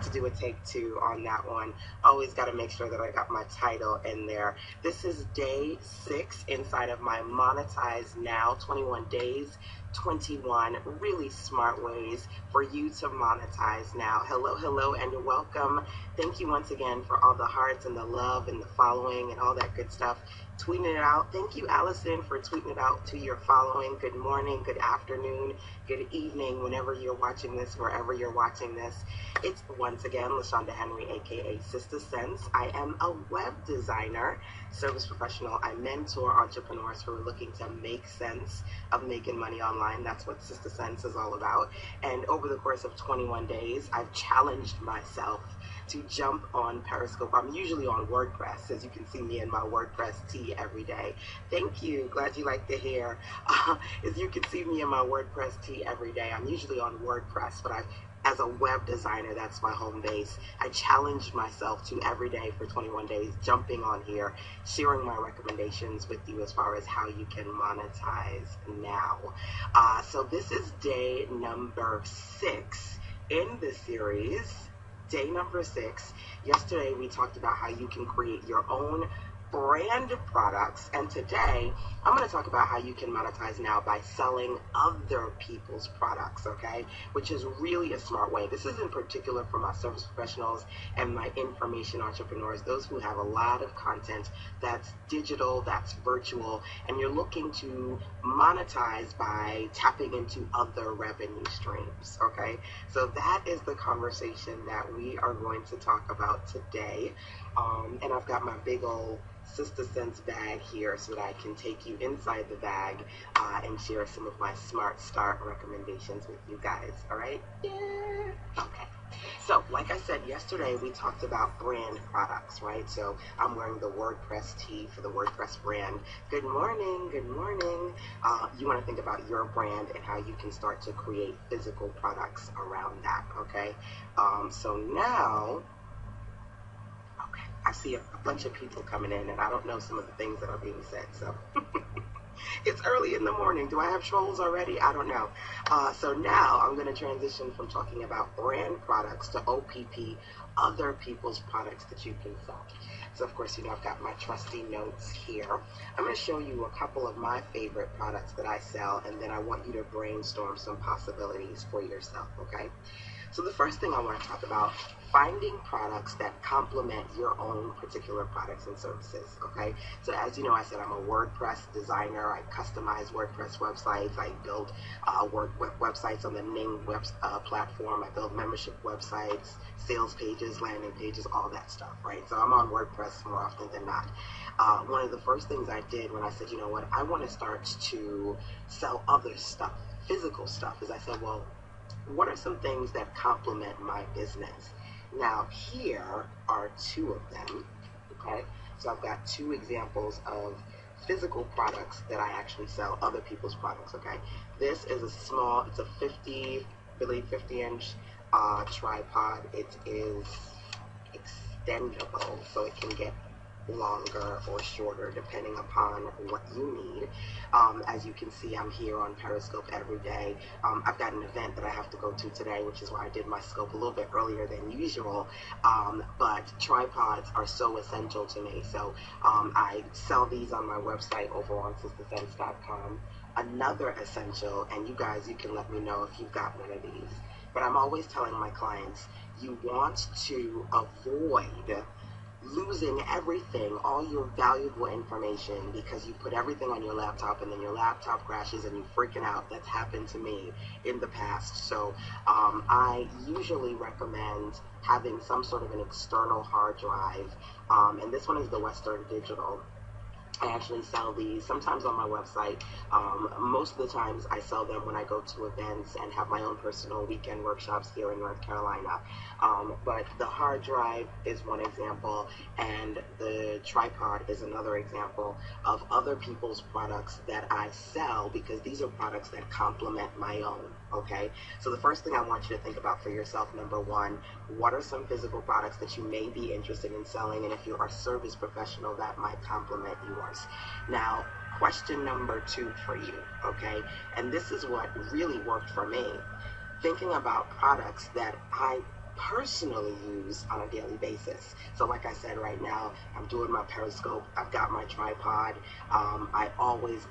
to do a take two on that one. Always got to make sure that I got my title in there. This is day 6 inside of my Monetize Now 21 days, 21 really smart ways for you to monetize now. Hello, hello, and welcome. Thank you once again for all the hearts and the love and the following and all that good stuff. Tweeting it out. Thank you, Allison, for tweeting it out to your following. Good morning, good afternoon, good evening, whenever you're watching this, wherever you're watching this. It's once again LaShanda Henry, aka Sister Sense. I am a web designer, service professional. I mentor entrepreneurs who are looking to make sense of making money online. That's what Sister Sense is all about. And over the course of 21 days, I've challenged myself to jump on Periscope. I'm usually on WordPress, as you can see me in my WordPress tee every day. Thank you. Glad you like the hair. As you can see me in my WordPress tee every day. I'm usually on WordPress, but as a web designer, that's my home base. I challenged myself to every day for 21 days, jumping on here, sharing my recommendations with you as far as how you can monetize now. So this is day number 6 in the series. Day number 6. Yesterday we talked about how you can create your own brand products, and today I'm going to talk about how you can monetize now by selling other people's products, okay? Which is really a smart way. This is in particular for my service professionals and my information entrepreneurs, those who have a lot of content that's digital, that's virtual, and you're looking to monetize by tapping into other revenue streams, okay? So that is the conversation that we are going to talk about today. And I've got my big old Sister Sense bag here so that I can take you inside the bag and share some of my smart start recommendations with you guys. All right? Yeah. Okay. So, like I said yesterday, we talked about brand products, right? So, I'm wearing the WordPress tee for the WordPress brand. Good morning. Good morning. You want to think about your brand and how you can start to create physical products around that, okay? So now, I see a bunch of people coming in, and I don't know some of the things that are being said, so it's early in the morning. Do I have trolls already? I don't know. So now I'm going to transition from talking about brand products to OPP, other people's products that you can sell. So, of course, I've got my trusty notes here. I'm going to show you a couple of my favorite products that I sell, and then I want you to brainstorm some possibilities for yourself, okay? So the first thing I want to talk about, finding products that complement your own particular products and services, okay? So as you know, I said I'm a WordPress designer. I customize WordPress websites. I build websites on the Ning platform. I build membership websites, sales pages, landing pages, all that stuff, right? So I'm on WordPress more often than not. One of the first things I did when I said, you know what, I want to start to sell other stuff, physical stuff, is I said, well, what are some things that complement my business? Now, here are 2 of them, okay? So I've got 2 examples of physical products that I actually sell, other people's products, okay? This is it's a 50-inch tripod. It is extendable, so it can get longer or shorter depending upon what you need. As you can see, I'm here on Periscope every day. I've got an event that I have to go to today, which is why I did my scope a little bit earlier than usual, but tripods are so essential to me. So I sell these on my website over on sistersense.com. Another essential, and you guys, you can let me know if you've got one of these, but I'm always telling my clients, you want to avoid losing everything, all your valuable information, because you put everything on your laptop and then your laptop crashes and you freaking out. That's happened to me in the past. So I usually recommend having some sort of an external hard drive, and this one is the Western Digital. I actually sell these sometimes on my website. Most of the times I sell them when I go to events and have my own personal weekend workshops here in North Carolina. But the hard drive is one example, and the tripod is another example of other people's products that I sell, because these are products that complement my own, okay? So the first thing I want you to think about for yourself, number 1, what are some physical products that you may be interested in selling, and if you're a service professional, that might complement yours. Now, question number 2 for you, okay? And this is what really worked for me. Thinking about products that I personally use on a daily basis. So like I said, right now I'm doing my Periscope. I've got my tripod. I always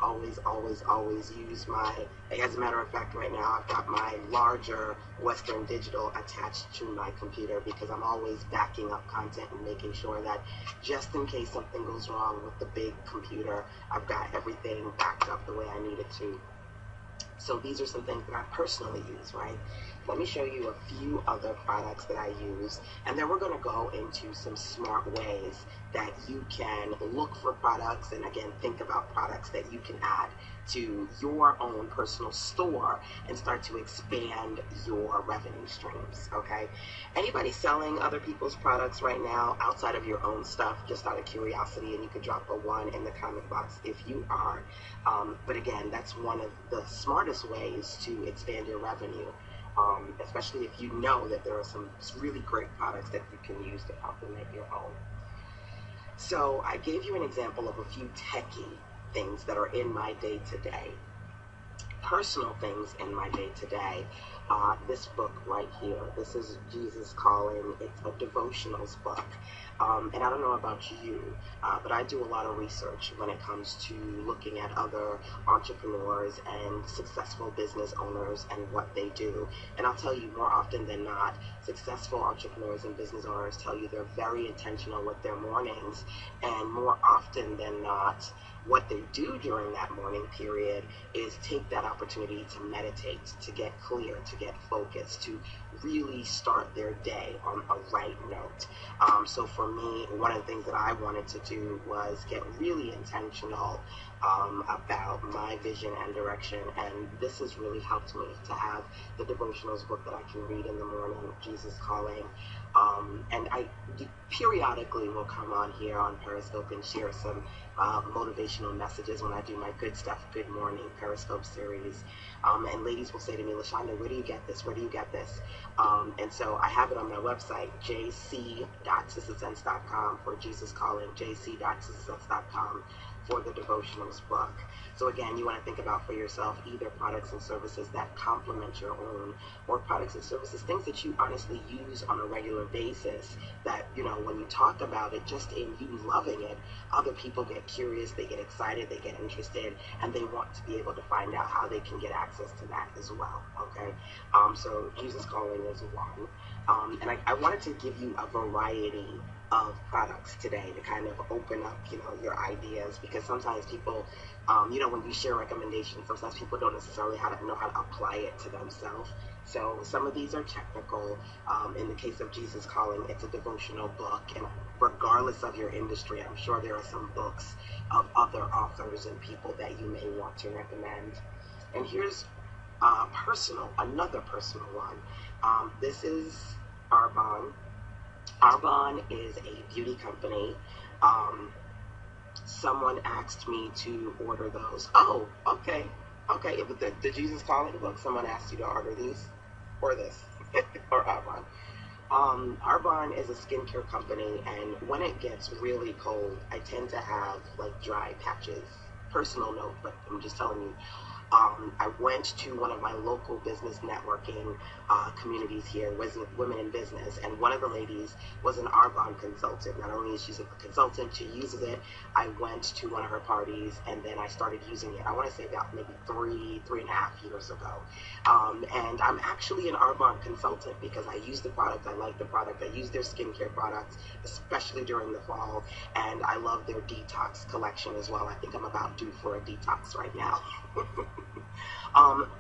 use my, as a matter of fact, right now I've got my larger Western Digital attached to my computer because I'm always backing up content and making sure that just in case something goes wrong with the big computer, I've got everything backed up the way I need it to. So these are some things that I personally use, right? Let me show you a few other products that I use, and then we're going to go into some smart ways that you can look for products and, again, think about products that you can add to your own personal store and start to expand your revenue streams, okay? Anybody selling other people's products right now outside of your own stuff, just out of curiosity, and you can drop a 1 in the comment box if you are. But again, that's one of the smartest ways to expand your revenue, especially if you know that there are some really great products that you can use to complement your own. So I gave you an example of a few techie things that are in my day-to-day. Personal things in my day-to-day. This book right here, this is Jesus Calling. It's a devotionals book. And I don't know about you, but I do a lot of research when it comes to looking at other entrepreneurs and successful business owners and what they do. And I'll tell you, more often than not, successful entrepreneurs and business owners tell you they're very intentional with their mornings, and more often than not, what they do during that morning period is take that opportunity to meditate, to get clear, to get focused, to really start their day on a right note. So for me, one of the things that I wanted to do was get really intentional about my vision and direction, and this has really helped me to have the devotionals book that I can read in the morning, Jesus Calling. And I periodically will come on here on Periscope and share some motivational messages when I do my Good Stuff, Good Morning Periscope series. And ladies will say to me, LaShanda, where do you get this? Where do you get this? And so I have it on my website, jc.sistersense.com for Jesus Calling, jc.sistersense.com for the devotionals book. So again, you want to think about for yourself either products and services that complement your own, or products and services, things that you honestly use on a regular basis that, you know, when you talk about it, just in you loving it, other people get curious, they get excited, they get interested, and they want to be able to find out how they can get access to that as well, okay? So Jesus Calling is one. And I wanted to give you a variety of products today to kind of open up, you know, your ideas, because sometimes people, you know, when you share recommendations, sometimes people don't necessarily know how to apply it to themselves. So some of these are technical. In the case of Jesus Calling, it's a devotional book, and regardless of your industry, I'm sure there are some books of other authors and people that you may want to recommend. And here's another personal one. This is Arbonne. Arbonne is a beauty company. Someone asked me to order those. Oh, okay. Okay, with the Jesus Calling book, someone asked you to order these, or this, or Arbonne. Arbonne is a skincare company, and when it gets really cold, I tend to have like dry patches. Personal note, but I'm just telling you. I went to one of my local business networking communities here, Women in Business, and one of the ladies was an Arbonne consultant. Not only is she a consultant, she uses it. I went to one of her parties, and then I started using it, I want to say about maybe three and a half years ago. And I'm actually an Arbonne consultant because I use the product, I like the product, I use their skincare products, especially during the fall, and I love their detox collection as well. I think I'm about due for a detox right now.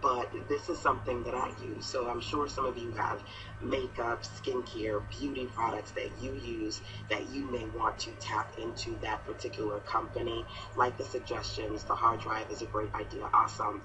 But this is something that I use, so I'm sure some of you have makeup, skincare, beauty products that you use that you may want to tap into that particular company. Like the suggestions, the hard drive is a great idea, awesome.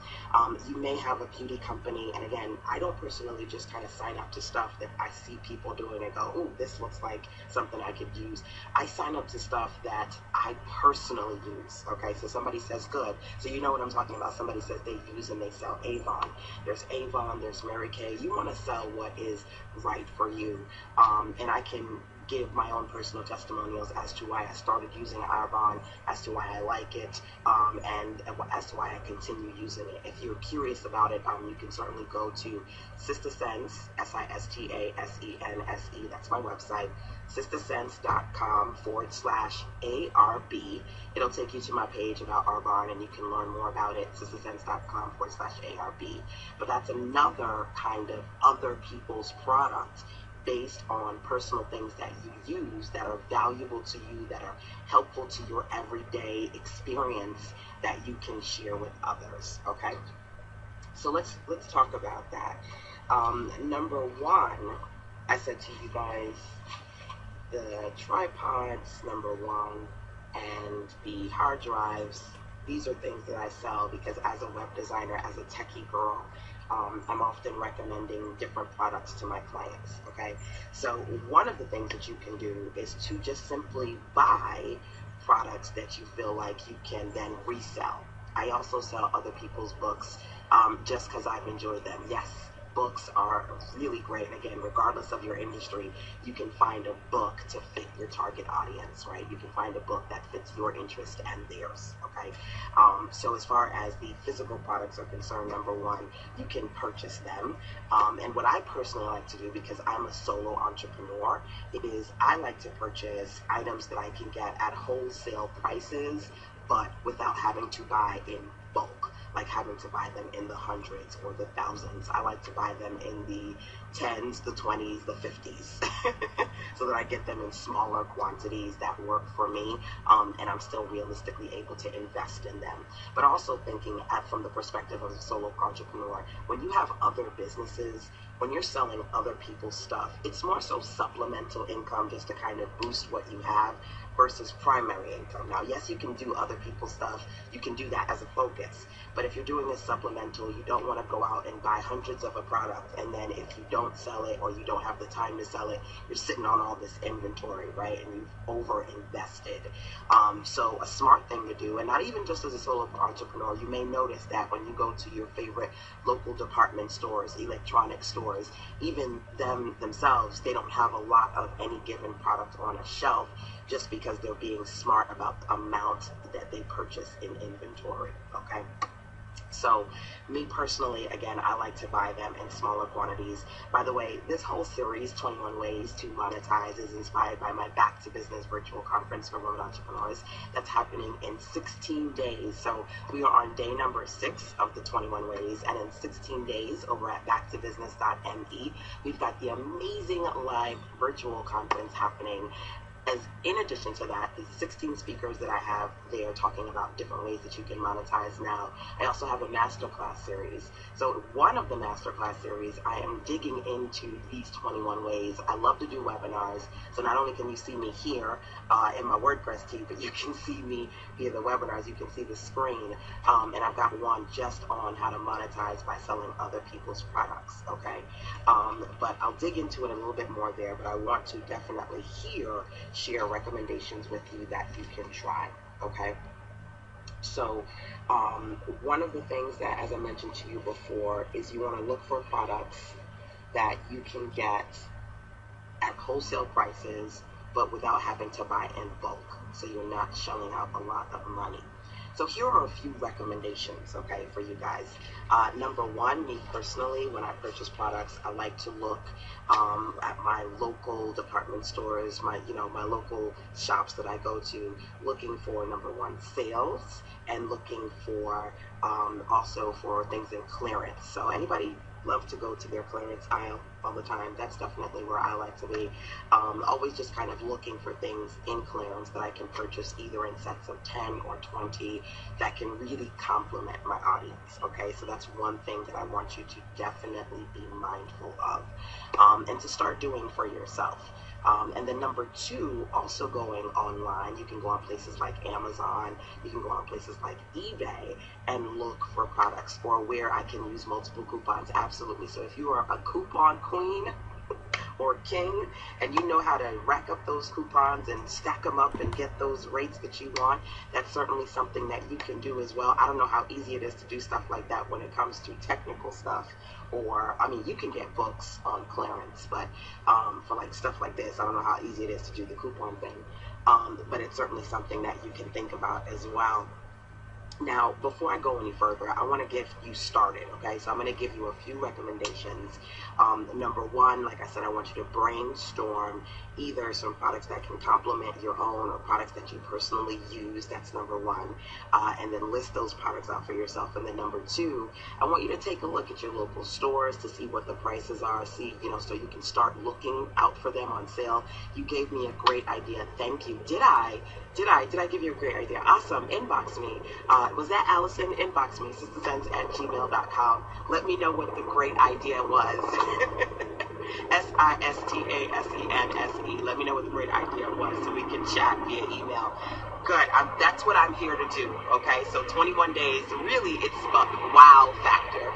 You may have a beauty company, and again, I don't personally just kind of sign up to stuff that I see people doing and go, oh, this looks like something I could use. I sign up to stuff that I personally use, okay? So somebody says good, so you know what I'm talking about. Somebody says they use and they sell Avon. There's Avon, there's Mary Kay. You want to sell what is right for you. And I can give my own personal testimonials as to why I started using Arbonne, as to why I like it, and as to why I continue using it. If you're curious about it, you can certainly go to SistaSense, SistaSense, that's my website, sistasense.com/ARB. It'll take you to my page about Arbonne, and you can learn more about it, sistasense.com/ARB. But that's another kind of other people's product based on personal things that you use that are valuable to you, that are helpful to your everyday experience that you can share with others, okay? So let's talk about that. Number one, I said to you guys, the tripods, number one, and the hard drives, these are things that I sell because as a web designer, as a techie girl, I'm often recommending different products to my clients, okay? So one of the things that you can do is to just simply buy products that you feel like you can then resell. I also sell other people's books just because I've enjoyed them. Yes, books are really great. And again, regardless of your industry, you can find a book to fit your target audience, right? You can find a book that fits your interest and theirs, okay? So as far as the physical products are concerned, number one, you can purchase them. And what I personally like to do, because I'm a solo entrepreneur, I like to purchase items that I can get at wholesale prices, but without having to buy in bulk, like having to buy them in the hundreds or the thousands. I like to buy them in the 10s, the 20s, the 50s, so that I get them in smaller quantities that work for me, and I'm still realistically able to invest in them. But also thinking from the perspective of a solo entrepreneur, when you have other businesses, when you're selling other people's stuff, it's more so supplemental income just to kind of boost what you have versus primary income. Now, yes, you can do other people's stuff. You can do that as a focus. But if you're doing a supplemental, you don't want to go out and buy hundreds of a product, and then if you don't sell it or you don't have the time to sell it, you're sitting on all this inventory, right? And you've over-invested. So a smart thing to do, and not even just as a solo entrepreneur, you may notice that when you go to your favorite local department stores, electronic stores, even themselves, they don't have a lot of any given product on a shelf, just because they're being smart about the amount that they purchase in inventory, okay? So me personally, again, I like to buy them in smaller quantities. By the way, this whole series, 21 Ways to Monetize, is inspired by my Back to Business virtual conference for women entrepreneurs that's happening in 16 days. So we are on day number 6 of the 21 Ways, and in 16 days over at backtobusiness.me, we've got the amazing live virtual conference happening. As in addition to that, the 16 speakers that I have there talking about different ways that you can monetize now. I also have a masterclass series. So one of the masterclass series, I am digging into these 21 ways. I love to do webinars. So not only can you see me here in my WordPress team, but you can see me via the webinars. You can see the screen. And I've got one just on how to monetize by selling other people's products, okay? But I'll dig into it a little bit more there, but I want to definitely share recommendations with you that you can try, okay? So one of the things that, as I mentioned to you before, is you want to look for products that you can get at wholesale prices, but without having to buy in bulk, so you're not shelling out a lot of money. So here are a few recommendations, okay, for you guys. Number one, me personally, when I purchase products, I like to look at my local department stores, my local shops that I go to, looking for, number one, sales, and looking for also for things in clearance. So anybody love to go to their clearance aisle all the time? That's definitely where I like to be. Always just kind of looking for things in clearance that I can purchase either in sets of 10 or 20 that can really complement my audience, okay? So that's one thing that I want you to definitely be mindful of and to start doing for yourself. And then number two, also going online. You can go on places like Amazon, you can go on places like eBay and look for products, or where I can use multiple coupons. Absolutely. So if you are a coupon queen, or king, and you know how to rack up those coupons and stack them up and get those rates that you want, that's certainly something that you can do as well. I don't know how easy it is to do stuff like that when it comes to technical stuff, or, I mean, you can get books on clearance, but for like stuff like this, I don't know how easy it is to do the coupon thing, but it's certainly something that you can think about as well. Now, before I go any further, I want to get you started, okay? So I'm going to give you a few recommendations. Number one, like I said, I want you to brainstorm either some products that can complement your own or products that you personally use. That's number one. And then list those products out for yourself. And then number two, I want you to take a look at your local stores to see what the prices are, see, so you can start looking out for them on sale. You gave me a great idea. Thank you. Did I give you a great idea? Awesome. Inbox me. Was that Allison? Inbox me, sistasense@gmail.com. Let me know what the great idea was. SISTASENSE. Let me know what the great idea was so we can chat via email. Good. That's what I'm here to do. Okay. So 21 days. Really, it's a wow factor.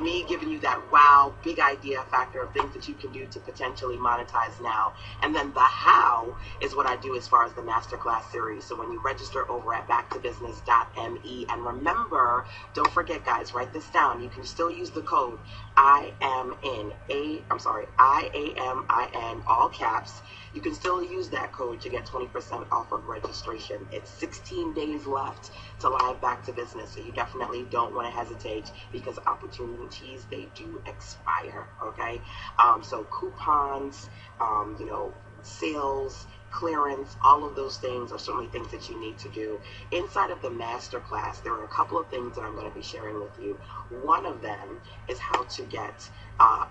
Me giving you that wow big idea factor of things that you can do to potentially monetize now. And then the how is what I do as far as the masterclass series. So when you register over at backtobusiness.me, and remember, don't forget, guys, write this down. You can still use the code IAMIN, all caps. You can still use that code to get 20% off of registration. It's 16 days left to live Back to Business, so you definitely don't want to hesitate because opportunities, they do expire, okay? So coupons, sales, clearance, all of those things are certainly things that you need to do. Inside of the masterclass, there are a couple of things that I'm going to be sharing with you. One of them is how to get, how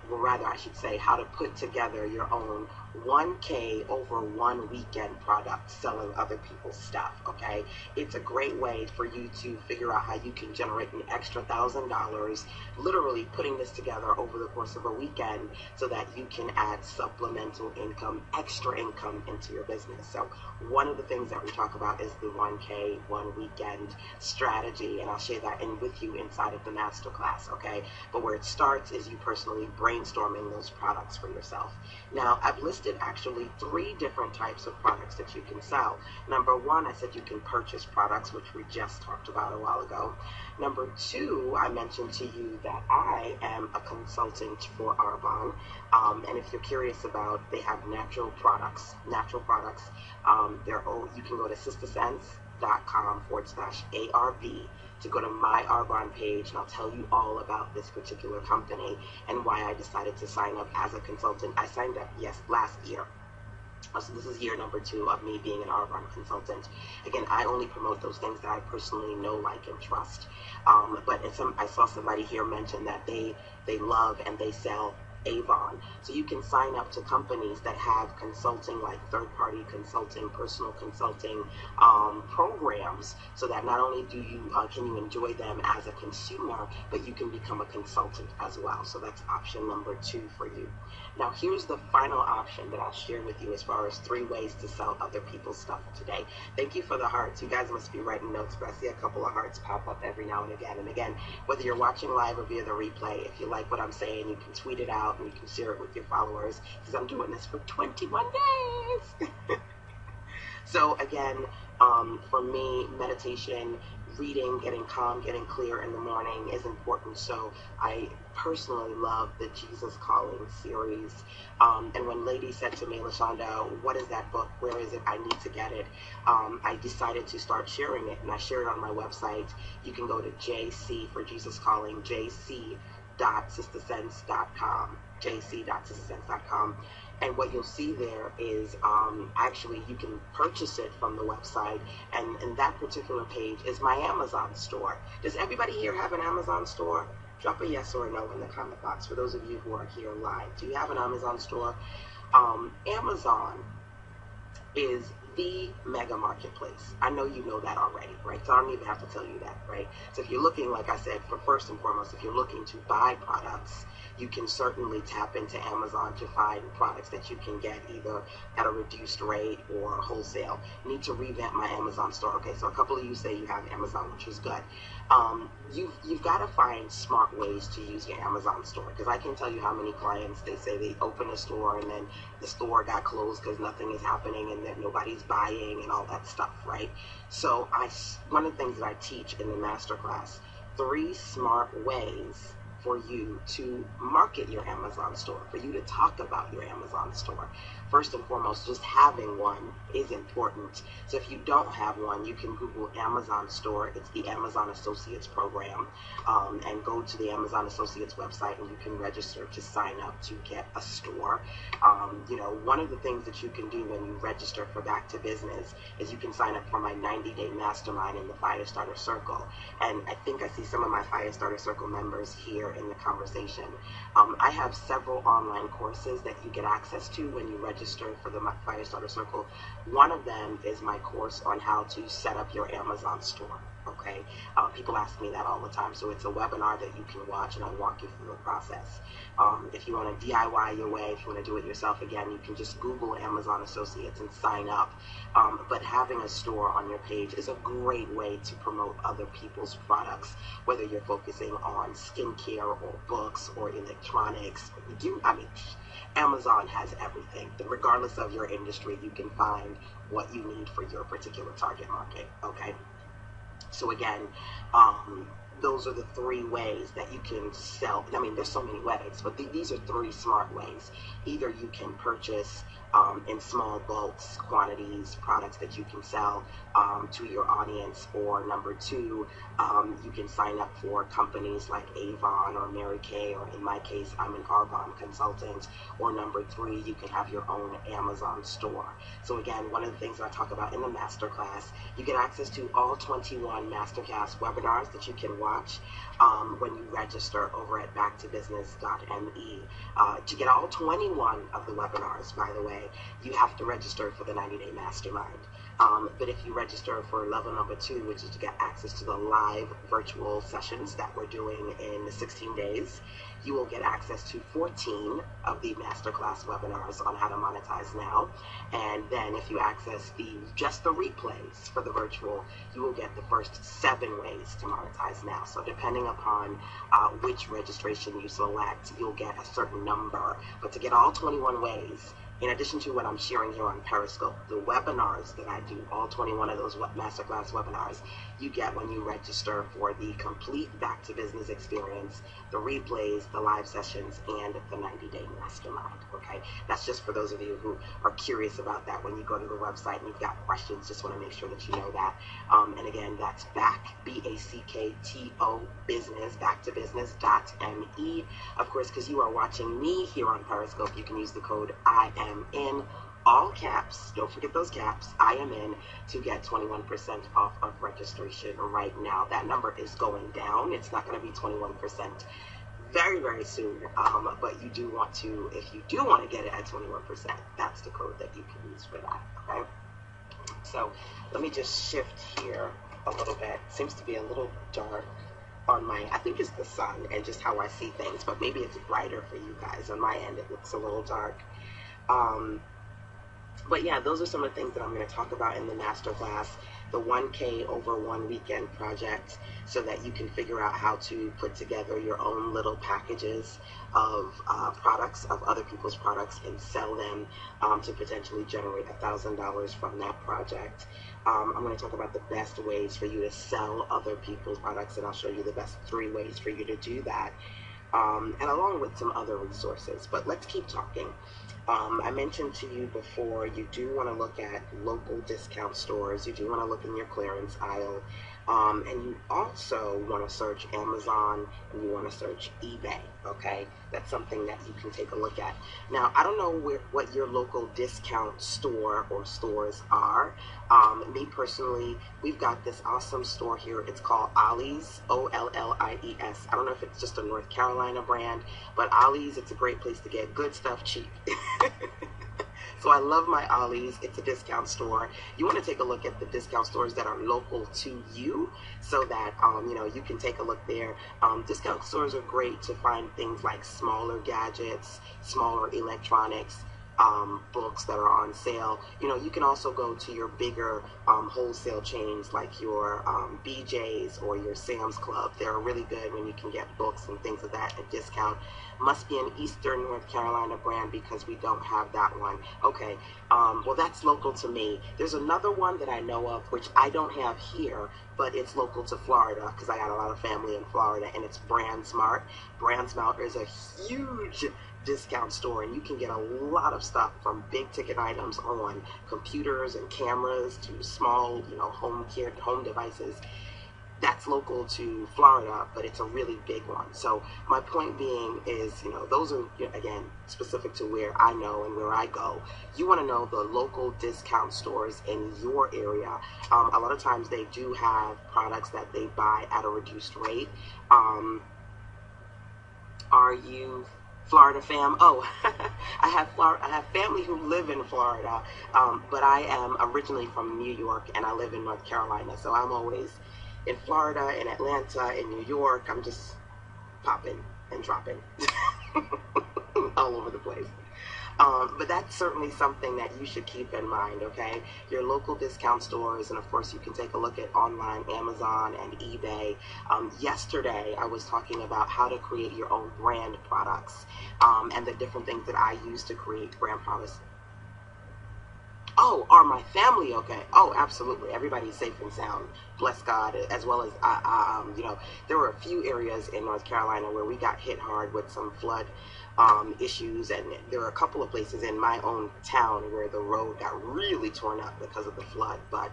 to put together your own 1K over 1 weekend product selling other people's stuff, okay? It's a great way for you to figure out how you can generate an extra $1,000, literally putting this together over the course of a weekend so that you can add supplemental income, extra income into your business. So one of the things that we talk about is the 1K, 1 weekend strategy, and I'll share that with you inside of the masterclass, okay? But where it starts is you personally brainstorming those products for yourself. Now, I've listed actually 3 different types of products that you can sell. Number one, I said you can purchase products, which we just talked about a while ago. Number 2, I mentioned to you that I am a consultant for Arbonne, and if you're curious about, they have natural products. You can go to sistasense.com/ARB to go to my Arbonne page, and I'll tell you all about this particular company and why I decided to sign up as a consultant. I signed up, last year. So this is year number 2 of me being an Arbonne consultant. Again, I only promote those things that I personally know, like, and trust. But I saw somebody here mention that they love and they sell Avon. So you can sign up to companies that have consulting, like third-party consulting, personal consulting programs, so that not only can you enjoy them as a consumer, but you can become a consultant as well. So that's option number 2 for you. Now, here's the final option that I'll share with you as far as 3 ways to sell other people's stuff today. Thank you for the hearts. You guys must be writing notes, but I see a couple of hearts pop up every now and again. And again, whether you're watching live or via the replay, if you like what I'm saying, you can tweet it out and you can share it with your followers, because I'm doing this for 21 days. So again, for me, meditation, reading, getting calm, getting clear in the morning is important. So I personally love the Jesus Calling series. And when Lady said to me, LaShanda, what is that book? Where is it? I need to get it. I decided to start sharing it, and I share it on my website. You can go to JC for Jesus Calling, jc.sistasense.com, jc.sistasense.com. And what you'll see there is actually you can purchase it from the website, and that particular page is my Amazon store. Does everybody here have an Amazon store? Drop a yes or a no in the comment box for those of you who are here live. Do you have an Amazon store? Amazon is the mega marketplace. I know you know that already, right? So I don't even have to tell you that, right? So if you're looking, like I said, for first and foremost, if you're looking to buy products, you can certainly tap into Amazon to find products that you can get either at a reduced rate or wholesale. Need to revamp my Amazon store. Okay, so a couple of you say you have Amazon, which is good. You've got to find smart ways to use your Amazon store, because I can tell you how many clients, they say they open a store and then the store got closed because nothing is happening and that nobody's buying and all that stuff, right? So one of the things that I teach in the masterclass, 3 smart ways for you to market your Amazon store, for you to talk about your Amazon store. First and foremost, just having one is important. So if you don't have one, you can Google Amazon store. It's the Amazon Associates program, and go to the Amazon Associates website and you can register to sign up to get a store. One of the things that you can do when you register for Back to Business is you can sign up for my 90-day mastermind in the Firestarter Circle. And I think I see some of my Firestarter Circle members here in the conversation. I have several online courses that you get access to when you register for the Firestarter Circle. One of them is my course on how to set up your Amazon store. Okay, people ask me that all the time, so it's a webinar that you can watch and I'll walk you through the process. If you want to DIY your way, if you want to do it yourself, again, you can just Google Amazon Associates and sign up. But having a store on your page is a great way to promote other people's products, whether you're focusing on skincare or books or electronics. Amazon has everything. Regardless of your industry, you can find what you need for your particular target market, okay? So again, those are the 3 ways that you can sell. I mean, there's so many ways, but these are 3 smart ways. Either you can purchase in small bulks, quantities, products that you can sell to your audience, or number 2, you can sign up for companies like Avon or Mary Kay, or in my case, I'm an Arbonne consultant, or number 3, you can have your own Amazon store. So again, one of the things that I talk about in the masterclass, you get access to all 21 masterclass webinars that you can watch when you register over at backtobusiness.me. To get all 21 of the webinars, by the way, you have to register for the 90-day mastermind. But if you register for level number 2, which is to get access to the live virtual sessions that we're doing in 16 days, you will get access to 14 of the masterclass webinars on how to monetize now. And then if you access just the replays for the virtual, you will get the first 7 ways to monetize now. So depending upon which registration you select, you'll get a certain number. But to get all 21 ways, in addition to what I'm sharing here on Periscope, the webinars that I do, all 21 of those masterclass webinars, you get when you register for the complete Back to Business experience, the replays, the live sessions, and the 90-day mastermind, okay? That's just for those of you who are curious about that. When you go to the website and you've got questions, just want to make sure that you know that. And again, that's BACKTO business, backtobusiness.me. Of course, because you are watching me here on Periscope, you can use the code IAMIN, all caps, don't forget those caps, IAMIN, to get 21% off of registration right now. That number is going down. It's not going to be 21% very, very soon, but you do want to, if you do want to get it at 21%, that's the code that you can use for that, okay? So let me just shift here a little bit. It seems to be a little dark on I think it's the sun and just how I see things, but maybe it's brighter for you guys. On my end, it looks a little dark. But yeah, those are some of the things that I'm going to talk about in the masterclass. The 1K over 1 weekend project, so that you can figure out how to put together your own little packages of products, of other people's products, and sell them to potentially generate $1,000 from that project. I'm going to talk about the best ways for you to sell other people's products, and I'll show you the best 3 ways for you to do that, and along with some other resources. But let's keep talking. I mentioned to you before, you do want to look at local discount stores. You do want to look in your clearance aisle. And you also want to search Amazon, and you want to search eBay, okay? That's something that you can take a look at. Now, I don't know what your local discount store or stores are. Me personally, we've got this awesome store here. It's called Ollie's, Ollies. I don't know if it's just a North Carolina brand, but Ollie's, it's a great place to get good stuff cheap. So I love my Ollie's. It's a discount store. You want to take a look at the discount stores that are local to you, so that you can take a look there. Discount stores are great to find things like smaller gadgets, smaller electronics, books that are on sale. You can also go to your bigger wholesale chains like your BJ's or your Sam's Club. They're really good when you can get books and things of that at discount. Must be an Eastern North Carolina brand because we don't have that one. Okay, well, that's local to me. There's another one that I know of, which I don't have here, but it's local to Florida because I got a lot of family in Florida, and it's Brand Smart. Brand Smart is a huge discount store, and you can get a lot of stuff from big ticket items on computers and cameras to small, home devices. That's local to Florida, but it's a really big one. So my point being is, those are, again, specific to where I know and where I go. You want to know the local discount stores in your area. A lot of times they do have products that they buy at a reduced rate. Are you Florida fam? Oh, I have family who live in Florida, but I am originally from New York and I live in North Carolina. So I'm always in Florida, in Atlanta, in New York. I'm just popping and dropping all over the place. But that's certainly something that you should keep in mind, okay? Your local discount stores, and of course you can take a look at online, Amazon and eBay. Yesterday I was talking about how to create your own brand products, and the different things that I use to create brand products. Oh, are my family okay? Oh, absolutely. Everybody's safe and sound. Bless God. As well as, there were a few areas in North Carolina where we got hit hard with some flood issues, and there were a couple of places in my own town where the road got really torn up because of the flood. But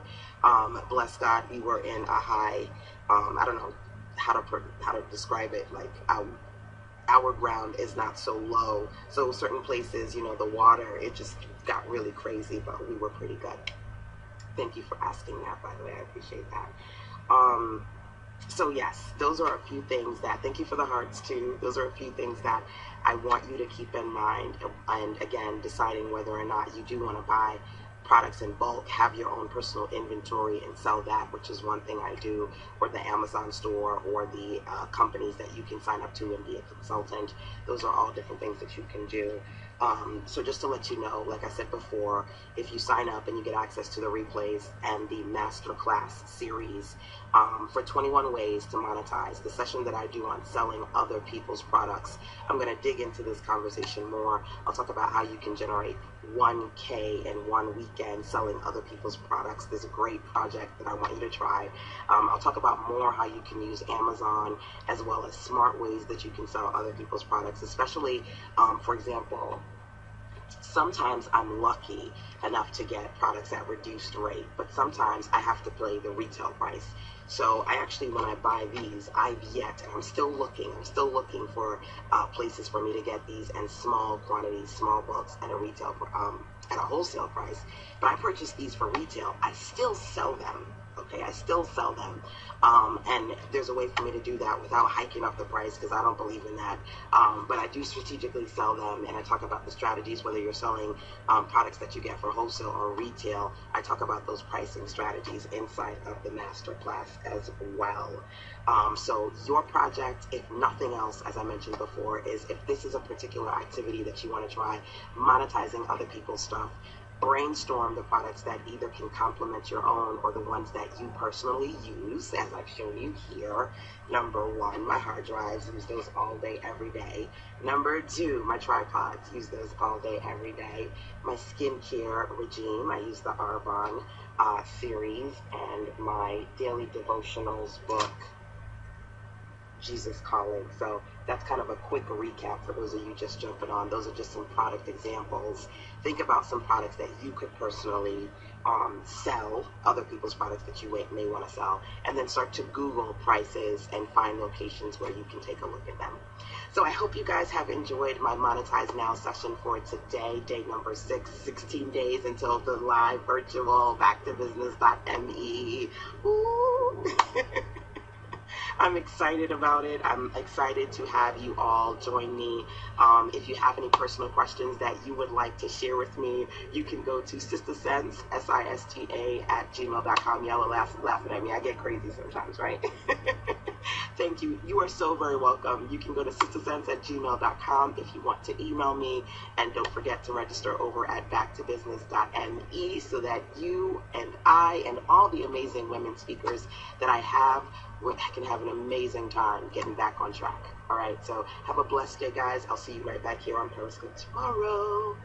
bless God, we were in a high, I don't know how to describe it, like our ground is not so low. So certain places, the water, it just got really crazy, but we were pretty good. Thank you for asking that, by the way. I appreciate that. So yes, those are a few things that, thank you for the hearts too. Those are a few things that I want you to keep in mind. And again, deciding whether or not you do want to buy products in bulk, have your own personal inventory and sell that, which is one thing I do, or the Amazon store, or the companies that you can sign up to and be a consultant. Those are all different things that you can do. So just to let you know, like I said before, if you sign up and you get access to the replays and the masterclass series for 21 ways to monetize, the session that I do on selling other people's products, I'm going to dig into this conversation more. I'll talk about how you can generate 1K in 1 weekend selling other people's products. This is a great project that I want you to try. I'll talk about more how you can use Amazon, as well as smart ways that you can sell other people's products, especially, for example, sometimes I'm lucky enough to get products at reduced rate, but sometimes I have to pay the retail price. So I actually, when I buy these, and I'm still looking for places for me to get these in small quantities, small bulks at a retail, at a wholesale price. But I purchased these for retail. I still sell them. Okay, I still sell them. And there's a way for me to do that without hiking up the price, because I don't believe in that. But I do strategically sell them, and I talk about the strategies, whether you're selling products that you get for wholesale or retail. I talk about those pricing strategies inside of the masterclass as well. So your project, if nothing else, as I mentioned before, is if this is a particular activity that you want to try, monetizing other people's stuff, brainstorm the products that either can complement your own or the ones that you personally use, as I've shown you here. Number 1, my hard drives, use those all day, every day. Number 2, my tripods, use those all day, every day. My skincare regime, I use the Arbonne series, and my daily devotionals book, Jesus Calling. So that's kind of a quick recap for those of you just jumping on. Those are just some product examples. Think about some products that you could personally sell, other people's products that you may want to sell, and then start to Google prices and find locations where you can take a look at them. So I hope you guys have enjoyed my Monetize Now session for today, day number 6, 16 days until the live virtual backtobusiness.me. I'm excited about it. I'm excited to have you all join me. If you have any personal questions that you would like to share with me, you can go to sistasense, SISTA, at gmail.com. Y'all are laughing at me. I get crazy sometimes, right? Thank you. You are so very welcome. You can go to sistasense at gmail.com if you want to email me. And don't forget to register over at backtobusiness.me so that you and I and all the amazing women speakers that I have can have an amazing time getting back on track. All right, so have a blessed day, guys. I'll see you right back here on Periscope tomorrow.